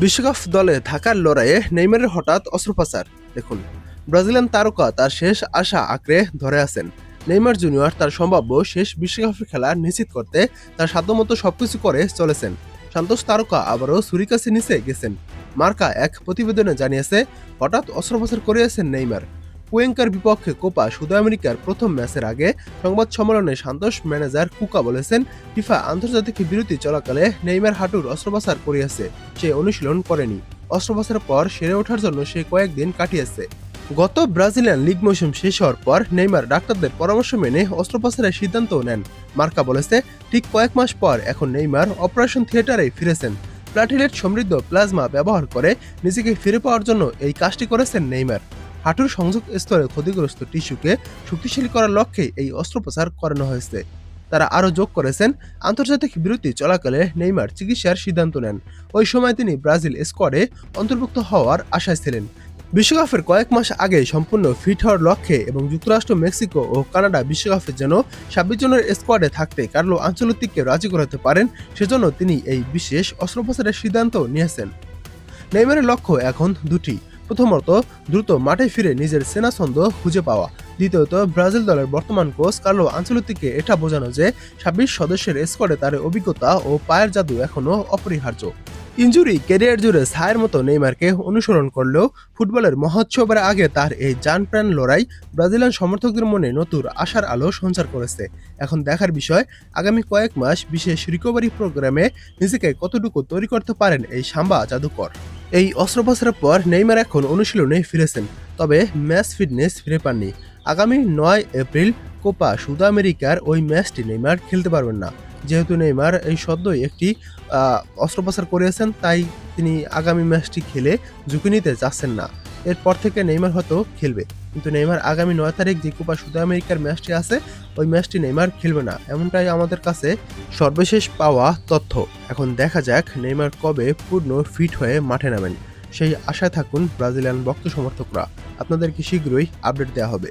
বিশ্বকাপ দলে থাকার লড়াইয়ে নেইমারের হঠাৎ অস্ত্রোপচার। দেখুন, ব্রাজিলিয়ান তারকা তার শেষ আশা আঁকড়ে ধরে আছেন। নেইমার জুনিয়র তার সম্ভাব্য শেষ বিশ্বকাপের খেলা নিশ্চিত করতে তার সাধ্যমতো সবকিছু করে চলেছেন। সান্তোস তারকা আবারও ছুরিকাছি নিচে গেছেন। মার্কা এক প্রতিবেদনে জানিয়েছে, হঠাৎ অস্ত্রোপচার করিয়েছেন নেইমার। কুয়েঙ্কার বিপক্ষে কোপা সুদা আমেরিকার প্রথম ম্যাচের আগে সংবাদ সম্মেলনে সান্তোস ম্যানেজার কুকা বলেছেন, ফিফা আন্তর্জাতিক বিরতি চলাকালে নেইমার হাঁটুর অস্ত্রোপচার করিয়েছে। সে অনুশীলন করেনি। অস্ত্রোপচারের পর সেরে ওঠার জন্য সে কয়েকদিন কাটিয়েছে। গত ব্রাজিলিয়ান লিগ মৌসুম শেষ হওয়ার পর নেইমার ডাক্তারদের পরামর্শ মেনে অস্ত্রোপচারের সিদ্ধান্তও নেন। মার্কা বলেছে, ঠিক কয়েক মাস পর এখন নেইমার অপারেশন থিয়েটারে ফিরেছেন। প্লাটিলেট সমৃদ্ধ প্লাজমা ব্যবহার করে নিজেকে ফিরে পাওয়ার জন্য এই কাজটি করেছেন নেইমার। হাঁটুর সংযোগ স্তরে ক্ষতিগ্রস্ত টিস্যুকে শক্তিশালী করার লক্ষ্যে এই অস্ত্রোপচার করানো হয়েছে। তারা আরও যোগ করেছেন, আন্তর্জাতিক বিরতি চলাকালে নেইমার চিকিৎসার সিদ্ধান্ত নেন। ওই সময় তিনি ব্রাজিল স্কোয়াডে অন্তর্ভুক্ত হওয়ার আশায় ছিলেন। বিশ্বকাপের কয়েক মাস আগে সম্পূর্ণ ফিট হওয়ার লক্ষ্যে এবং যুক্তরাষ্ট্র, মেক্সিকো ও কানাডা বিশ্বকাপের জন্য 26 জনের স্কোয়াডে থাকতে কার্লো আনচেলত্তিকে রাজি করাতে পারেন, সেজন্য তিনি এই বিশেষ অস্ত্রোপচারের সিদ্ধান্ত নিয়েছেন। নেইমারের লক্ষ্য এখন দুটি। প্রথমত, দ্রুত মাঠে ফিরে নিজের চেনা ছন্দ খুঁজে পাওয়া। দ্বিতীয়ত, ব্রাজিল দলের বর্তমান কোচ কার্লো আনচেলত্তিকে এটা বোঝানো যে 26 সদস্যের স্কোয়াডে তার অভিজ্ঞতা ও পায়ের জাদু এখনও অপরিহার্য। ইনজুরি ক্যারিয়ার জুড়ে ছায়ের মতো নেইমারকে অনুসরণ করলেও ফুটবলের মহোৎসবের আগে তার এই জানপ্রাণ লড়াই ব্রাজিলিয়ান সমর্থকদের মনে নতুন আশার আলো সঞ্চার করেছে। এখন দেখার বিষয়, আগামী কয়েক মাস বিশেষ রিকভারি প্রোগ্রামে নিজেকে কতটুকু তৈরি করতে পারেন এই সাম্বা জাদুকর। এই অস্ত্রোপচারের পর নেইমার এখন অনুশীলনে ফিরেছেন, তবে ম্যাচ ফিটনেস ফিরে পাননি। আগামী 9 এপ্রিল কোপা সুদা আমেরিকার ওই ম্যাচটি নেইমার খেলতে পারবেন না। যেহেতু নেইমার এই সদ্যই একটি অস্ত্রোপচার করিয়েছেন, তাই তিনি আগামী ম্যাচটি খেলে ঝুঁকি নিতে চাচ্ছেন না। এরপর থেকে নেইমার হয়তো খেলবে, কিন্তু নেইমার আগামী 9 তারিখ যে কোপা সুদা আমেরিকার ম্যাচটি আছে, ওই ম্যাচটি নেইমার খেলবে না, এমনটাই আমাদের কাছে সর্বশেষ পাওয়া তথ্য। এখন দেখা যাক নেইমার কবে পূর্ণ ফিট হয়ে মাঠে নামেন। সেই আশায় থাকুন ব্রাজিলিয়ান ভক্ত সমর্থকরা। আপনাদেরকে শীঘ্রই আপডেট দেওয়া হবে।